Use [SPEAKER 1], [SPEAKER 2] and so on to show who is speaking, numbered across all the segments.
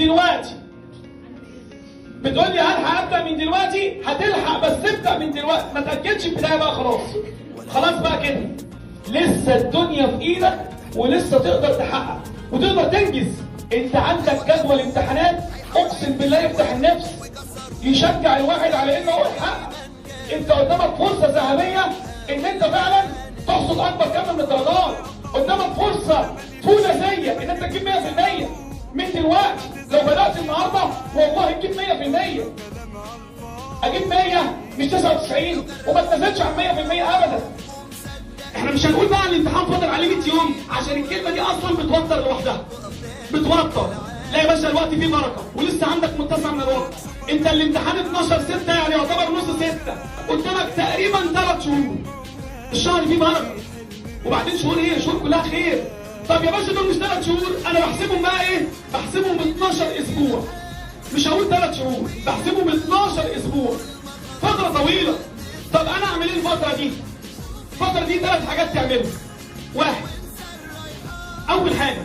[SPEAKER 1] دلوقتي. بتقول لي هلحق ابدا من دلوقتي؟ هتلحق بس ابدا من دلوقتي، ما تاجلش البدايه بقى. خلاص بقى كده، لسه الدنيا في ايدك ولسه تقدر تحقق وتقدر تنجز. انت عندك جدول امتحانات اقسم بالله يفتح النفس، يشجع الواحد على انه هو يحقق. انت قدامك فرصه ذهبيه ان انت فعلا تحصد اكبر كم من الدرجات. قدامك فرصه فولاذيه ان انت تجيب 100% من دلوقتي. لو بدات النهارده والله تجيب 100%. اجيب 100 مش 99 وما تنزلش عن 100% ابدا. احنا مش هنقول بقى الامتحان فاضل عليه 100 يوم عشان الكلمه دي اصلا بتوتر لوحدها. بتوتر. لا يا باشا الوقت فيه بركه ولسه عندك متسع من الوقت. انت الامتحان 12/6 يعني يعتبر نص 6. قدامك تقريبا 3 شهور. الشهر فيه بركه. وبعدين شهور ايه؟ شهور كلها خير. طب يا باشا دول مش 3 شهور، انا بحسبهم بقى ايه؟ بحسبهم 12 اسبوع. مش هقول 3 شهور، بحسبهم 12 اسبوع. فتره طويله. طب انا اعمل ايه الفتره دي؟ الفتره دي 3 حاجات تعملها. 1، اول حاجه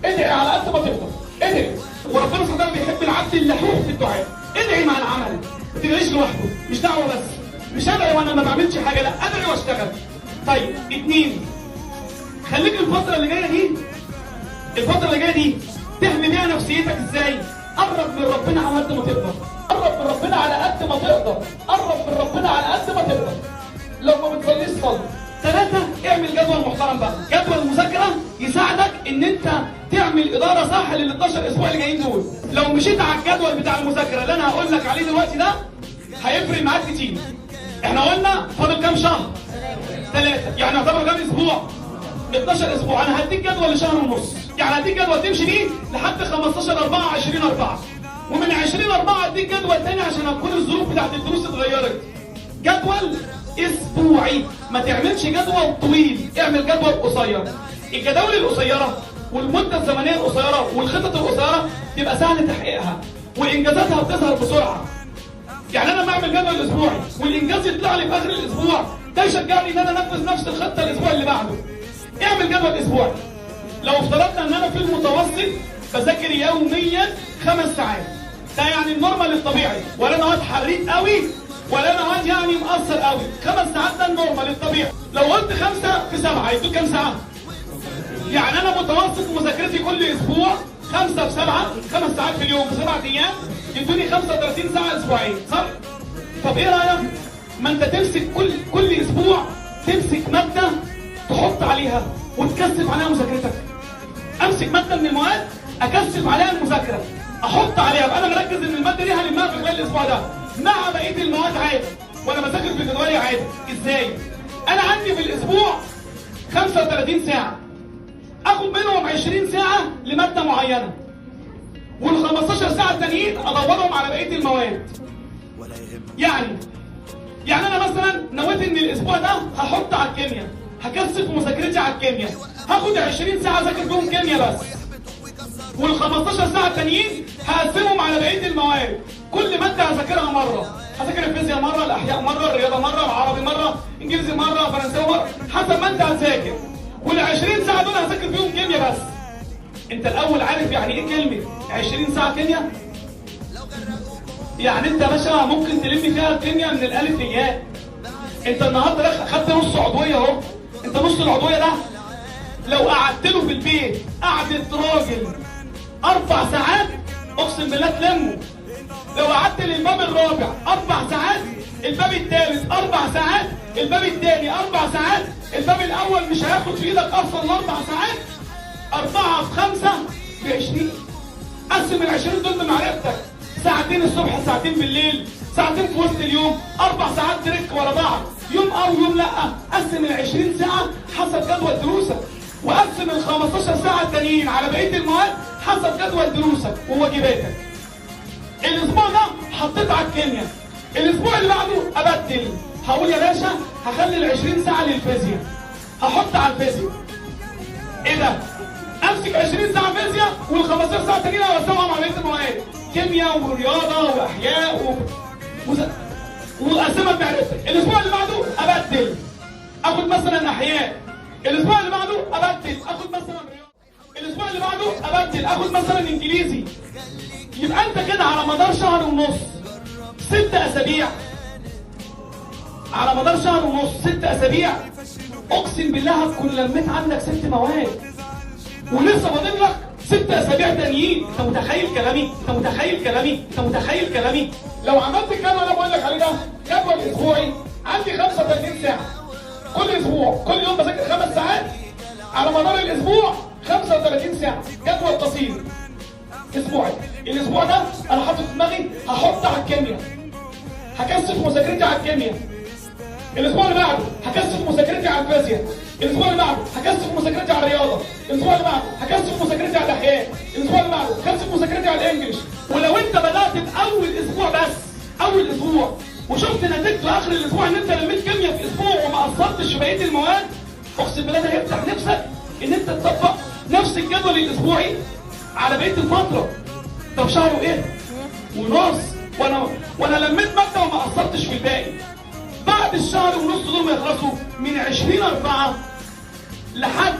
[SPEAKER 1] ادعي على قد ما تقدر. ادعي. وربنا سبحانه وتعالى بيحب العبد اللحوح في الدعاء. ادعي مع العمل، ما تدعيش لوحده. مش دعوه بس، مش ادعي وانا ما بعملش حاجه، لا ادعي واشتغل. طيب 2، خليك الفتره اللي جايه دي تهمي بيها نفسيتك ازاي؟ قرب من ربنا على قد ما تقدر. قرب من ربنا على قد ما تقدر. قرب من ربنا على قد ما تقدر. لو ما بتصليش صلي. 3، اعمل جدول محترم بقى. جدول مذاكره يساعدك ان انت تعمل اداره صح لل 12 اسبوع اللي جايين دول. لو مشيت على الجدول بتاع المذاكره اللي انا هقول لك عليه دلوقتي ده هيفرق معاك كتير. احنا قلنا فاضل كام شهر؟ 3، يعني يعتبر كام اسبوع؟ 12 اسبوع. انا هديك جدول لشهر ونص، يعني هديك جدول تمشي بيه لحد 15/4 20/4، ومن 20/4 اديك جدول تاني عشان هتكون الظروف بتاعت الدروس اتغيرت. جدول اسبوعي، ما تعملش جدول طويل، اعمل جدول قصير. الجداول القصيره والمده الزمنيه القصيره والخطط القصيره تبقى سهل تحقيقها وانجازاتها بتظهر بسرعه. يعني انا بعمل جدول اسبوعي والانجاز يطلع لي في اخر الاسبوع، ده يشجعني ان انا انفذ نفس الخطه الاسبوع اللي بعده. اعمل جدول اسبوعي. لو افترضنا ان انا في المتوسط بذاكر يوميا 5 ساعات، ده يعني النورمال الطبيعي، ولا انا واد حريق قوي ولا انا واد يعني مقصر قوي. 5 ساعات ده النورمال الطبيعي. لو قلت 5 في 7 هيدوك كام ساعه؟ يعني انا متوسط مذاكرتي كل اسبوع 5 في 7، 5 ساعات في اليوم في 7 ايام يدوني 35 ساعه اسبوعين، صح؟ طب ايه رايك؟ ما انت تمسك كل اسبوع تمسك ماده تحط عليها وتكثف عليها مذاكرتك. امسك ماده من المواد اكثف عليها المذاكره، احط عليها، ابقى انا مركز ان الماده دي هلمها في خلال الاسبوع ده مع بقيه المواد عادي وانا بذاكر في جدولي عادي. ازاي؟ انا عندي في الاسبوع 35 ساعه، اخد منهم 20 ساعه لماده معينه وال 15 ساعه التانيين ادورهم على بقيه المواد. يعني انا مثلا نويت ان الاسبوع ده هحط على الكيمياء، هكثف مذاكرتي على الكيمياء، هاخد 20 ساعه اذاكر فيهم كيمياء بس، وال 15 ساعه التانيين هقسمهم على بقيه المواد. كل ماده هذاكرها مره، هذاكر الفيزياء مره، الاحياء مره، الرياضه مره، العربي مره، انجليزي مره، فرنساوي مره، حسب ما انت هتذاكر. وال 20 ساعه دول هذاكر فيهم كيمياء بس. انت الاول عارف يعني ايه كلمه 20 ساعه كيمياء؟ يعني انت يا باشا ممكن تلم فيها الكيمياء من الالف للياء. انت النهارده خدت نص عضويه اهو. انت نص العضويه ده لو قعدت له في البيت قعدة راجل 4 ساعات اقسم بالله تلمه. لو قعدت للباب الرابع 4 ساعات، الباب الثالث 4 ساعات، الباب الثاني 4 ساعات، الباب الاول مش هياخد في ايدك اصلا ال4 ساعات. 4 في 5 ب20. قسم ال20 دول بمعرفتك، ساعتين الصبح، ساعتين بالليل، ساعتين في وسط اليوم، 4 ساعات ترك ورا بعض، يوم او يوم لا. قسم ال20 ساعه حسب جدول دروسك، وقسم ال 15 ساعه التانيين على بقيه المواد حسب جدول دروسك وواجباتك. الاسبوع ده حطيت على الكيمياء، الاسبوع اللي بعده ابدل، هقول يا باشا هخلي ال20 ساعه للفيزياء، هحط على الفيزياء. ايه ده؟ امسك 20 ساعه فيزياء وال 15 ساعه التانيين اوزعهم على بقيه المواد، كيمياء ورياضه واحياء واقسمها بمعرفتك. الاسبوع اللي بعده ابدل، اخد مثلا احياء، الاسبوع اللي بعده ابدل، اخد مثلا رياضه. الاسبوع اللي بعده ابدل اخد مثلا انجليزي. يبقى انت كده على مدار شهر ونص 6 اسابيع، على مدار شهر ونص 6 اسابيع اقسم بالله هتكون لميت عندك 6 مواد، ولسه فاضل لك 6 اسابيع تانيين. انت متخيل كلامي؟ انت متخيل كلامي؟ انت متخيل كلامي؟ لو عملت الجدول اللي انا بقول لك عليه ده جدول اسبوعي، عندي 35 ساعه كل اسبوع، كل يوم بذاكر 5 ساعات على مدار الاسبوع 35 ساعه، جدول قصير اسبوعي. الاسبوع ده انا حاطط في دماغي هحط على الكيمياء، هكثف مذاكرتي على الكيمياء. الاسبوع اللي بعده هكثف مذاكرتي على الفيزياء. الاسبوع اللي بعده هكثف مذاكرتي على الرياضه. الاسبوع اللي بعده هكثف مذاكرتي على الاحياء. الاسبوع اللي بعده هكثف مذاكرتي على الانجليش. ولو انت بدات باول اسبوع بس، اول اسبوع، وشفت نتيجته اخر الاسبوع ان انت لميت كيمياء في اسبوع وما قصرتش في بقيه المواد، اقسم بالله ده هيفتح نفسك ان انت تطبق نفس الجدول الاسبوعي على بقيه الفتره. طب شهر وايه؟ ونص وانا لميت ماده وما قصرتش في الباقي. بعد الشهر ونص دول ما يخلصوا من 20/4 لحد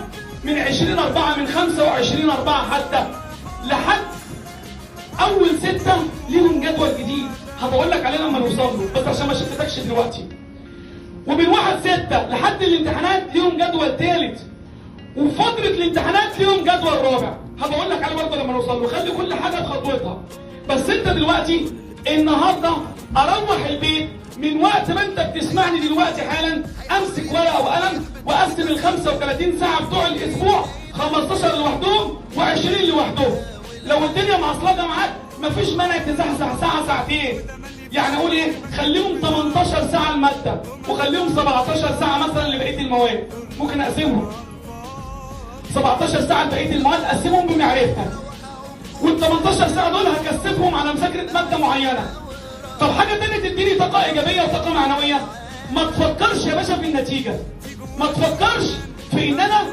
[SPEAKER 1] من 20/4 من 25/4 حتى لحد اول 6 ليهم جدول جديد هبقول لك عليه لما نوصل له، بس عشان ما شتتكش دلوقتي. ومن 1/6 لحد الامتحانات ليهم جدول ثالث، وفتره الامتحانات ليهم جدول رابع هبقول لك عليه برضه لما نوصل له. خلي كل حاجه بخطوتها. بس انت دلوقتي النهارده اروح البيت من وقت ما انت بتسمعني دلوقتي حالا، امسك ورقه وقلم واقسم ال 35 ساعه بتوع الاسبوع 15 لوحدهم و20 لوحدهم. لو الدنيا معصلجه معاك مفيش مانع تزحزح ساعه ساعتين، يعني اقول ايه؟ خليهم 18 ساعه الماده وخليهم 17 ساعه مثلا لبقيه المواد. ممكن اقسمهم 17 ساعه لبقيه المواد، اقسمهم بمعرفتك، وال 18 ساعه دول هكثفهم على مذاكره ماده معينه. طب حاجه تانية تديني طاقه ايجابيه وطاقه معنويه، ما تفكرش يا باشا في النتيجه، ما تفكرش في ان انا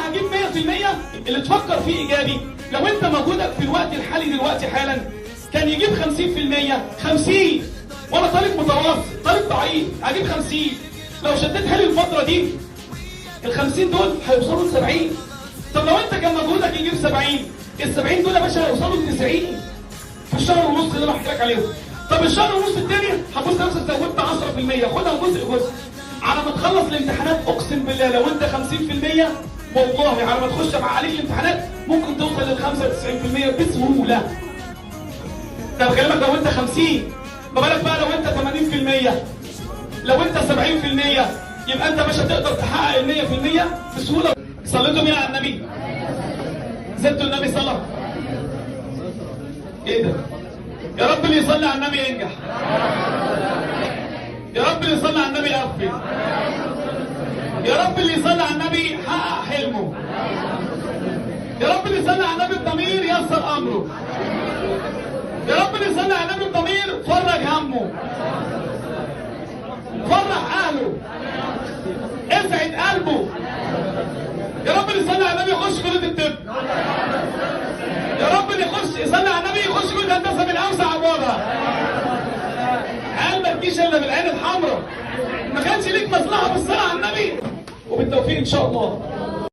[SPEAKER 1] هجيب 100%. اللي تفكر فيه ايجابي. لو انت مجهودك في الوقت الحالي دلوقتي حالا كان يجيب 50%، 50 وانا طالب متوسط طالب ضعيف هجيب 50. لو شديت حيلي الفتره دي ال 50 دول هيوصلوا ل 70. طب لو انت كان مجهودك يجيب 70، ال 70 دول يا باشا هيوصلوا ل 90 في الشهر ونص اللي انا بحكي لك عليهم. طب الشهر ونص التاني هتبص نفسك زودت 10%، خدها جزء جزء. على ما تخلص الامتحانات اقسم بالله لو انت 50% والله على ما تخش مع عليك الامتحانات ممكن توصل لل 95% بسهوله. ده بكلمك لو انت 50، ما بالك بقى لو انت 80%، لو انت 70%، يبقى انت مش هتقدر تحقق ال 100% بسهوله. صليتوا مين على النبي؟ زدتوا النبي صلاه؟ ايه ده؟ يا رب اللي يصلي على النبي ينجح. يا رب اللي يصلي على النبي يقفل. يا رب اللي يصلي على النبي يحقق حلمه. يا رب اللي يصلي على النبي الضمير ييسر امره. يا رب اللي يصلي على النبي الضمير فرج همه، فرح اهله، اسعد قلبه. يا رب اللي يصلي على النبي يخش كليه الطب. يا رب اللي يصلي على النبي يخش كليه الهندسه من اوسع ابوابها. عيال ما تجيش الا بالعين الحمراء. ما كانش ليك مصلحه بالصلاه على النبي. وبالتوفيق ان شاء الله.